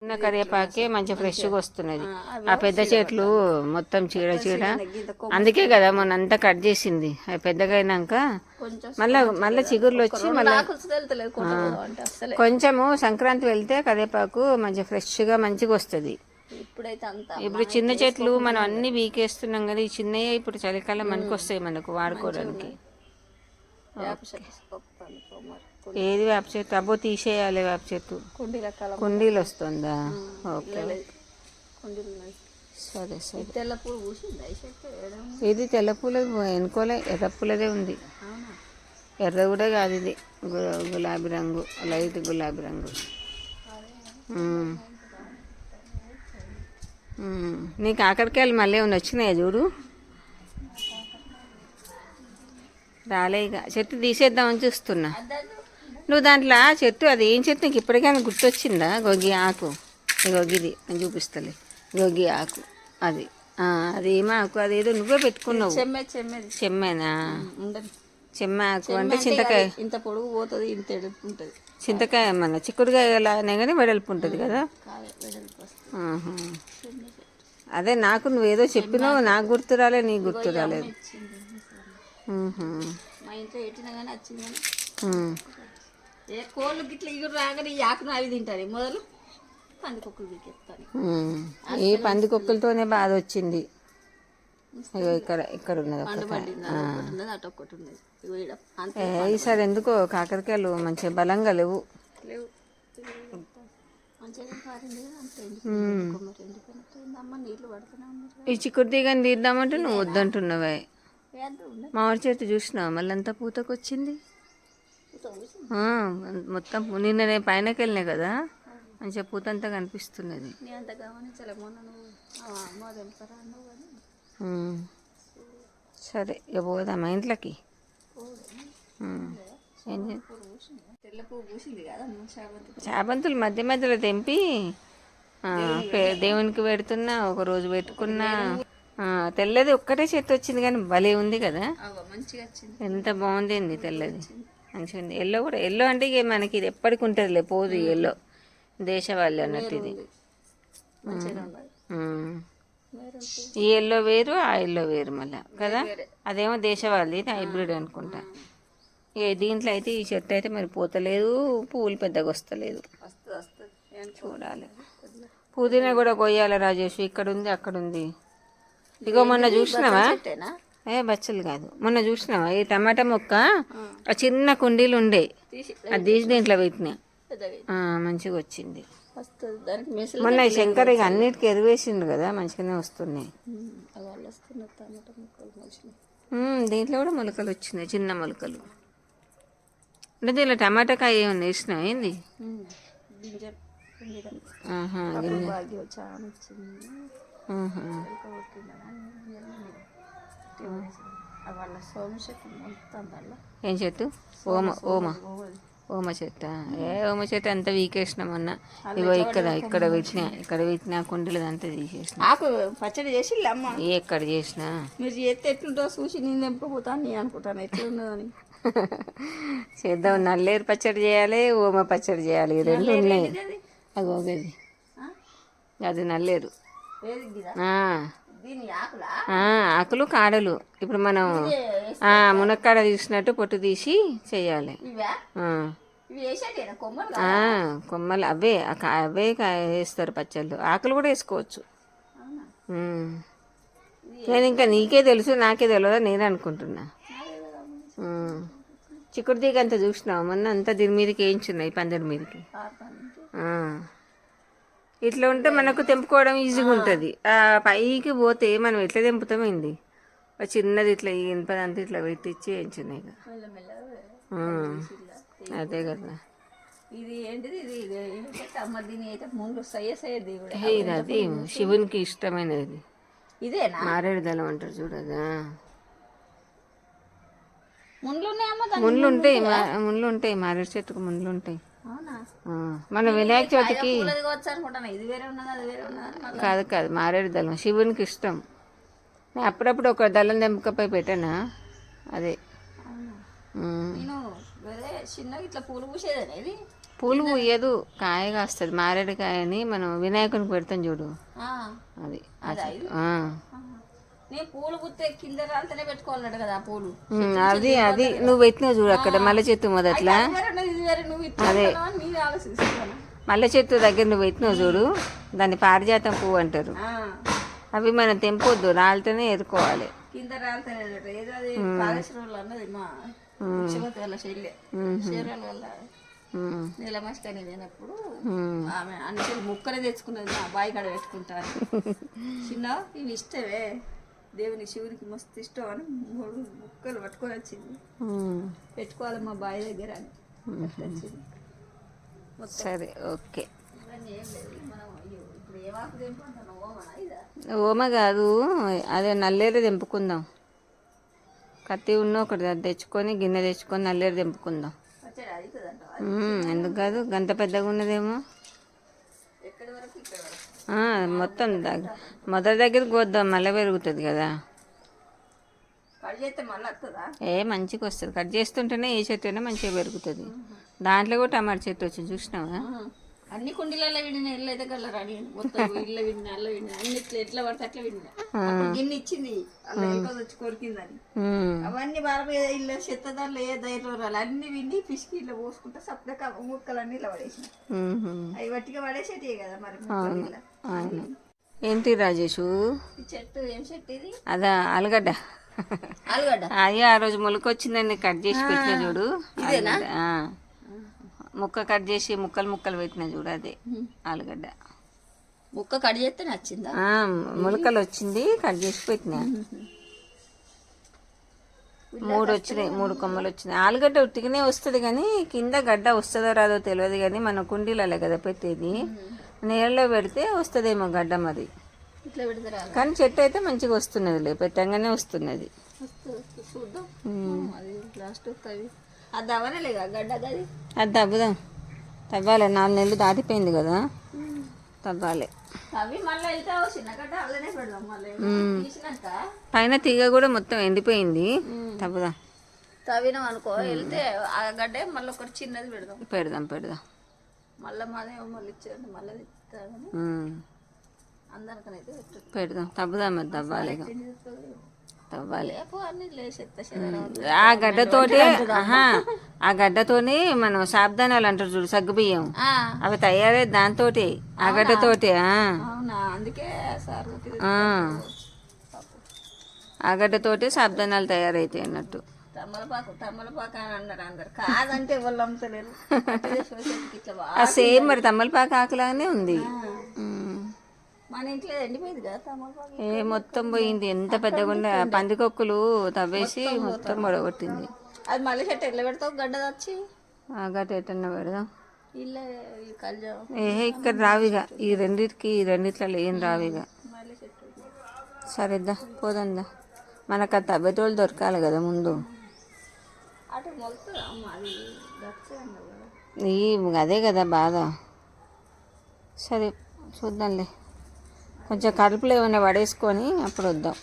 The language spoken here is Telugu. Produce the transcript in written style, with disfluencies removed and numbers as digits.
చిన్న కరివేపాకే మంచిగా ఫ్రెష్గా వస్తున్నది. ఆ పెద్ద చెట్లు మొత్తం చీడ చీడ, అందుకే కదా మొన్న అంతా కట్ చేసింది. అవి పెద్దగా అయినాక మళ్ళీ చిగుర్లు వచ్చి మళ్ళీ కొంచెము సంక్రాంతి వెళ్తే కరివేపాకు మంచిగా ఫ్రెష్గా మంచిగా వస్తుంది. ఇప్పుడు చిన్న చెట్లు మనం అన్ని వీకేస్తున్నాం కదా, ఈ చిన్నవి ఇప్పుడు చలికాలం మనకు వస్తాయి మనకు వాడుకోవడానికి. ఏది వేప చెట్టు అబ్బో తీసేయాలి, వేప చెట్టు కుండీలు వస్తుందా? ఓకే సరే సరే. ఇది తెల్ల పూల ఎన్నుకోలే, ఎర్ర పూలదే ఉంది. ఎర్ర కూడా కాదు, ఇది గులాబీ రంగు, లైట్ గులాబీ రంగు. నీకు కాకరకాయలు మళ్ళీ ఏమైనా వచ్చినాయా చూడు. రాలే ఇక, చెట్టు తీసేద్దామని చూస్తున్నా. నువ్వు దాంట్లో చెట్టు అది ఏం చెట్టు నీకు ఇప్పటికైనా గుర్తొచ్చిందా? గొగ్గి ఆకు, గొగ్గిది నేను చూపిస్తలే, గొగ్గి ఆకు అది. అది ఏమో ఆకు, అదేదో నువ్వే పెట్టుకున్నావు. చెమ్మేనా? చెమ్మ ఆకు అంటే చింతకాయ, ఇంత పొడుగు పోతుంది, ఇంత ఎడుపు ఉంటుంది. చింతకాయ మన చిక్కుడుకాయ లాగానే కానీ వెడల్పు ఉంటుంది కదా. అదే నాకు నువ్వేదో చెప్పినావు, నాకు గుర్తు రాలే, నీకు గుర్తు రాలేదు. మా ఇంట్లో పెట్టినా కానీ వచ్చింది కానీ ఏ కోళ్ళు గిట్ల ఇగురు రాగానే ఈ ఆకును అవి తింటారు. మొదలు పందికొక్కులు దిక్కేస్తాను. ఈ పందికొక్కులతోనే బాధ వచ్చింది. అయ్యో ఇక్కడ ఇక్కడ ఉన్నది అటు ఒక్కటి ఉన్నది. ఈసారి ఎందుకో కాకరకాయలు మంచిగా బలంగా లేవు. ఈ చిక్కుడు తీగని తీద్దామంటే నువ్వు వద్దంటున్నావే. మామిడి చెట్టు చూసినావు మళ్ళీ అంతా పూతకొచ్చింది మొత్తం. నిన్న నేను పైనకి వెళ్ళినాయి కదా, మంచిగా పూత అంతా కనిపిస్తున్నది. సరే ఇక పోదామా ఇంట్లోకి. చామంతులు మధ్య మధ్యలో తెంపి దేవునికి పెడుతున్నా, ఒకరోజు పెట్టుకున్నా. తెల్లది ఒక్కటే చెట్టు వచ్చింది కానీ భలే ఉంది కదా, ఎంత బాగుంది తెల్లది, మంచిగా ఉంది. ఎల్లో కూడా, ఎల్లో అంటే ఇక మనకి ఇది ఎప్పటికి ఉంటుందిలే, పోదు ఎల్లో, దేశవాళీ అన్నట్టు ఇది. ఈ ఎల్లో వేరు, ఆ ఎల్లో వేరు మళ్ళీ కదా. అదేమో దేశవాళీ, ఇది హైబ్రిడ్ అనుకుంటా. ఇక దీంట్లో అయితే ఈ చెట్టు అయితే మరి పోతలేదు, పువ్వులు పెద్దగా వస్తలేదు. చూడాలి. పుదీనా కూడా కొయ్యాలి రాజేష్, ఇక్కడ ఉంది అక్కడ ఉంది. ఇగో మొన్న చూసినావా, బచ్చలు కాదు, మొన్న చూసినావా ఈ టమాటా మొక్క ఆ చిన్న కుండీలు ఉండే, అది తీసి దీంట్లో పెట్టినా మంచిగా వచ్చింది. మొన్న శంకర్ ఇక అన్నిటికీ ఎరువేసిండు కదా, మంచిగానే వస్తున్నాయి. దీంట్లో కూడా మొలకలు వచ్చినాయి, చిన్న మొలకలు. అంటే దీంట్లో టమాటా కాయ ఏమన్నా వేసినావు ఏంది? ఏం చెట్టు? ఓమ చెట్టు. ఓమ చెట్టు అంతా వీకేసినాం మొన్న. ఇగో ఇక్కడ పెట్టిన కుండీలు అంతా తీసేసిన. ఆకు పచ్చడి చేసి ఎక్కడ చేసినా మీరు చేస్తే ఎట్లుంటో చూసి నేను తెంపుకుపోతాను నేను అనుకుంటాను ఎట్లున్నదని. చేద్దాం, నల్లేరు పచ్చడి చేయాలి, ఓమ పచ్చడి చేయాలి, రెండు ఉన్నాయి. అగో గది, అది నల్లేరు. ఆకులు కాడలు ఇప్పుడు మనం మునక్కాడ తీసినట్టు పొట్టు తీసి చెయ్యాలి. కొమ్మలు అవే వేస్తారు పచ్చళ్ళు, ఆకులు కూడా వేసుకోవచ్చు. నేను ఇంకా నీకే తెలుసు నాకే తెలియదా నేను అనుకుంటున్నా. చిక్కుడు తీగ అంతా చూసినావు మొన్న, అంతా దీని మీదకి వేయించున్నాయి, పందిరి మీదకి. ఇట్లా ఉంటే మనకు తెంపుకోవడం ఈజీగా ఉంటుంది. పైకి పోతే మనం ఎట్లా తెంపుతామైంది, చిన్నది ఇట్లా ఇనుపదంతా ఇట్లా పెట్టించి వేయించున్నాయి. అదే కదా, ఇది ఏంటిది, ఇది అది శివునికి ఇష్టమైనది. ఇదేనా మారేడు దళం అంటారు చూడదా. ముళ్ళు ఉంటాయి మారేడు చెట్టుకు ముళ్ళు ఉంటాయి. మన వినాయక చవితికి కాదు మారేడు దళం శివునికి ఇష్టం. నేను అప్పుడప్పుడు ఒక దళం తెంపకపోయి పెట్టానా, అదే చిన్నగా ఇట్లా పూలు పూసేదేనా ఇది? పూలు పూయదు, కాయ కాస్తుంది. మారేడుకాయని మనం వినాయకునికి పెడతాం చూడు, ఆ, అది అదా ఇది? ఆ. నేను పూలు పుత్తే కింద రాలితేనే పెట్టుకోవాలన్నాడు కదా ఆ పూలు. అది అది నువ్వు పెట్టినావు చూడు అక్కడ మల్లె చెట్టు మొదట్లా, అది వేరే ఉన్నది, ఇది వేరే. నువ్వు ఇట్లా అంటున్నావా అని నేను ఆలోచిస్తున్నాను. మల్లె చెట్టు దగ్గర నువ్వు పెట్టినావు చూడు, దాన్ని పారిజాతం పువ్వు అంటారు. అవి మనం తెంపొద్దు, రాలితేనే ఎరుకోవాలి. కింద రాలితేనే అన్నట్టు. ఏదో అది కాళేశ్వరంలో అన్నది మా ముఖ్యమంత్రి వాళ్ళ చెల్లె చీరల వల్ల నీలమస్కని పోయినప్పుడు ఆమె అన్ని ముక్కలే తెచ్చుకున్నది. మా అబ్బాయి కాడ పెట్టుకుంటాను. చిన్న ఇవి ఇష్టమే దేవుని శివునికి మస్తు ఇష్టం అని 3 ముక్కలు పట్టుకొని వచ్చింది. పెట్టుకోవాలి మా బావి దగ్గర అని వచ్చింది. సరే ఓకే. ఇవన్నీ ఏం లేదు. మనం ఇప్పుడు ఏ వాకు తెంపుకుంటాను? ఓమనా ఇదా? ఓమ కాదు, అదే నల్లేరు తెంపుకుందాం. కత్తి ఉన్న ఒకటి అది తెచ్చుకొని, గిన్నె తెచ్చుకొని నల్లేరు తెంపుకుందాం. పచ్చడి అవుతుందంట. ఎందుకు కాదు, గంత పెద్దగా ఉన్నదేమో. ఎక్కడి వరకు? ఇక్కడ వరకు. మొత్తం మొదటి దగ్గర కోద్దాం, మళ్ళీ పెరుగుతుంది కదా. కట్ చేస్తే మళ్ళీ వస్తుందా? మంచిగా వస్తుంది. కట్ చేస్తుంటేనే ఏ చెట్టు అయినా మంచిగా పెరుగుతుంది. దాంట్లో కూడా టమాటా చెట్టు వచ్చింది చూసినావా? అన్ని కుండీలలో విడిన ఇల్లు అయితే కలరా మొత్తం ఇళ్ళ విడిన అల్ల విడిన అన్ని ఇట్లా ఎట్లా పడితే అట్లా విడిన. గిన్నె ఇచ్చింది అలా ఎక్కువ వచ్చి కొరికిందని. అవన్నీ బాగా ఇల్లు చెత్త దాంట్లో ఏ ధైర్యం రాలి అన్ని విండి పిసికి ఇట్లా పోసుకుంటా సప్లక ముక్కలన్నీ ఇలా పడేసిన. అవి వట్టిగా పడేసేటివి కదా మరి. ఏంటి రాజేషు ఈ చెట్టు ఏం చెట్టు ఇది? అదా ఆలుగడ్డ. ఆలుగడ్డ అయ్యా ఆ రోజు మొలకొచ్చిందని కట్ చేసి పెట్టిన చూడు, ముక్క కట్ చేసి ముక్కలు ముక్కలు పెట్టిన చూడు, అదే ఆలుగడ్డ. ముక్క కట్ చేస్తే నచ్చిందా? మొలకలు వచ్చింది, కట్ చేసి పెట్టిన. 3 వచ్చినాయి, 3 కొమ్మలు వచ్చినాయి. ఆలుగడ్డ ఉట్టిగానే వస్తుంది కానీ కింద గడ్డ వస్తుందో రాదో తెలియదు. కానీ మన కుండీలలో కదా పెట్టేది, నీళ్ళలో పెడితే వస్తుందేమో గడ్డ మరి. ఇట్లా పెడతారా? కానీ చెట్టు అయితే మంచిగా వస్తున్నది, పెట్టంగానే వస్తున్నది. చూద్దాం. అది లాస్ట్ వస్తుంది. అది అవ్వలేగా గడ్డ గది. అది తవ్వుదాం, తవ్వాలి. 4 నెలలు దాటిపోయింది కదా, తవ్వాలి. అవి మళ్ళీ వెళ్తే చిన్న గడ్డ అలానే పెడదాం. మళ్ళీ తీసినాక పైన తీగ కూడా మొత్తం ఎండిపోయింది, తవ్వుదాం. తవ్వినాం అనుకో వెళ్తే ఆ గడ్డే మళ్ళీ ఒకటి చిన్నది పెడదాం. పెడదాం. మళ్ళీ మాదేమో మళ్ళీ ఇచ్చాడు, మళ్ళీ ఇస్తాడని అందరికనైతే పెడదాం. తవ్వుదాం, మరి తవ్వాలి, తవ్వాలి. ఆ గడ్డతోని మనం సాబ్దానాలు అంటారు చూడు, సగ్గుబియ్యం, అవి తయారై దాంతోటి, ఆ గడ్డతోటి. ఆ గడ్డతోటి సాబ్దానాలు తయారైతాయి అన్నట్టు. తమ్మలపాకు అని అన్నారు అందరు. కాదంటే వాళ్ళు అమ్ముతలేరు. సేమ్ మరి తమ్మలపాకు ఆకులాగానే ఉంది. మన ఇంట్లో ఎండిపోయింది కదా తమ్మలపాకు. మొత్తం పోయింది. ఎంత పెద్దగా ఉండే పందికొక్కులు తవ్వేసి మొత్తం పడగొట్టింది. అది మళ్ళీ చెట్టు ఎట్లా పెడతావు? గడ్డ వచ్చి ఆ గడ్డ ఎట్టన్నా పెడదాం. ఇల్లు కల్జా ఇక్కడ రావిగా, ఈ రెండిట్లలో ఏం రావిగా. మళ్ళీ చెట్టు సరేద్దా, పోదందా. మనకు ఆ తవ్వేటోళ్ళు దొరకాలి కదా ముందు. అటు మొలుతుంది అదే కదా బాధ. సరే చూద్దాంలే, కొంచెం కడుపులో ఏమైనా పడేసుకొని అప్పుడు వద్దాం.